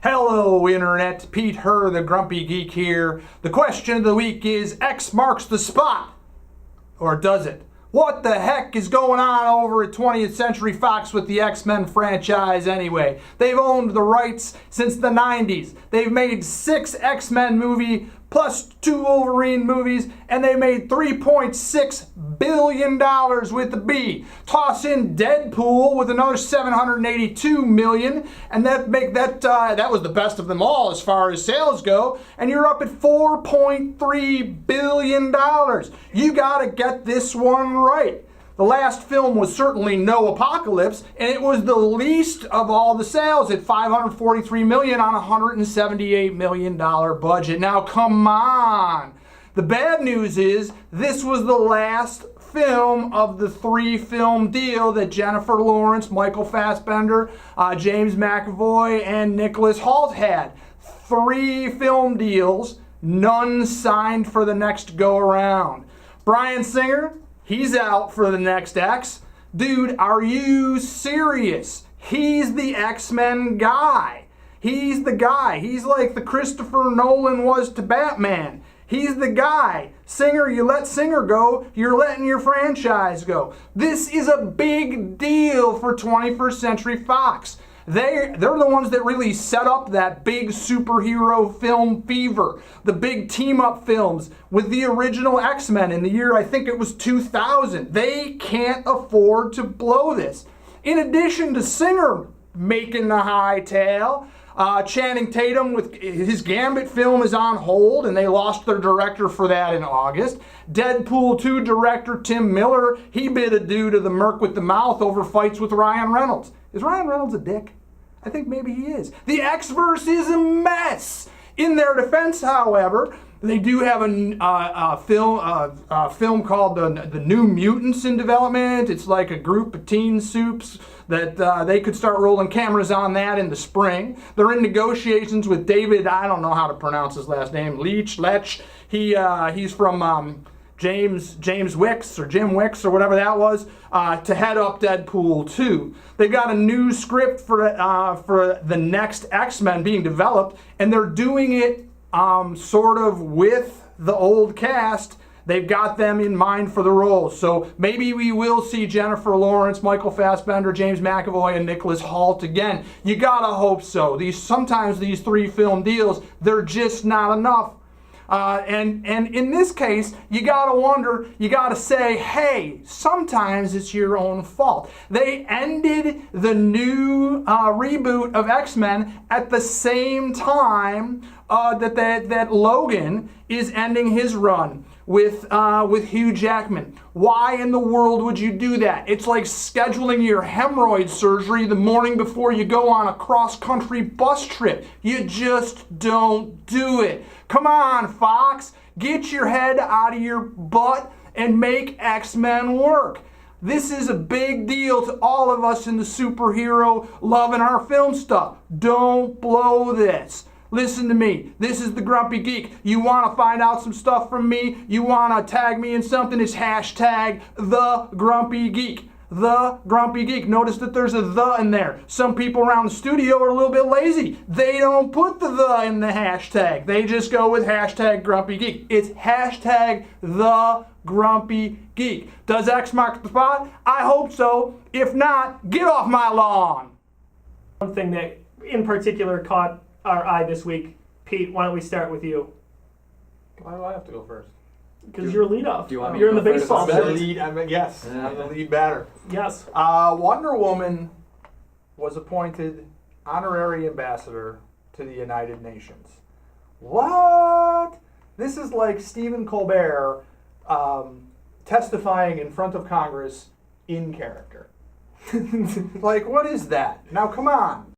Hello, Internet. Pete Herr, the Grumpy Geek here. The question of the week is, X marks the spot. Or does it? What the heck is going on over at 20th Century Fox with the X-Men franchise anyway? They've owned the rights since the 90s. They've made 6 X-Men movies plus 2 Wolverine movies, and they made $3.6 billion with the B. Toss in Deadpool with another $782 million, and that was the best of them all as far as sales go, and you're up at $4.3 billion. You gotta get this one right. The last film was certainly No Apocalypse, and it was the least of all the sales at $543 million on a $178 million budget. Now, come on. The bad news is this was the last film of the 3-film deal that Jennifer Lawrence, Michael Fassbender, James McAvoy, and Nicholas Hoult had. 3 film deals, none signed for the next go-around. Bryan Singer, he's out for the next X. Dude, are you serious? He's the X-Men guy. He's the guy. He's like the Christopher Nolan was to Batman. He's the guy. Singer, you let Singer go, you're letting your franchise go. This is a big deal for 21st Century Fox. They're the ones that really set up that big superhero film fever, the big team-up films with the original X-Men in the year, I think it was 2000. They can't afford to blow this. In addition to Singer making the hightail, Channing Tatum with his Gambit film is on hold, and they lost their director for that in August. Deadpool 2 director Tim Miller, he bid adieu to the Merc with the mouth over fights with Ryan Reynolds. Is Ryan Reynolds a dick? I think maybe he is. The X-verse is a mess. In their defense, however, they do have a film called the New Mutants in development. It's like a group of teen soups that they could start rolling cameras on that in the spring. They're in negotiations with David, I don't know how to pronounce his last name, Lech. He's from James Wicks or Jim Wicks or whatever that was, to head up Deadpool 2. They've got a new script for the next X-Men being developed, and they're doing it sort of with the old cast. They've got them in mind for the roles. So maybe we will see Jennifer Lawrence, Michael Fassbender, James McAvoy, and Nicholas Hoult again. You gotta hope so. Sometimes these 3-film deals, they're just not enough. And in this case, you gotta wonder, you gotta say, hey, sometimes it's your own fault. They ended the new reboot of X-Men at the same time that Logan is ending his run with Hugh Jackman. Why in the world would you do that? It's like scheduling your hemorrhoid surgery the morning before you go on a cross-country bus trip. You just don't do it. Come on, Fox. Get your head out of your butt and make X-Men work. This is a big deal to all of us in the superhero loving our film stuff. Don't blow this. Listen to me. This is the Grumpy Geek. You want to find out some stuff from me? You want to tag me in something? It's hashtag the Grumpy Geek. The Grumpy Geek. Notice that there's a the in there. Some people around the studio are a little bit lazy. They don't put the in the hashtag. They just go with hashtag Grumpy Geek. It's hashtag the Grumpy Geek. Does X mark the spot? I hope so. If not, get off my lawn. One thing that in particular caught our eye this week. Pete, why don't we start with you? Why do I have to go first? Because you're lead off. You're in the baseball I'm shirt. I'm the lead batter. Yes. Wonder Woman was appointed honorary ambassador to the United Nations. What? This is like Stephen Colbert testifying in front of Congress in character. Like, what is that? Now, come on.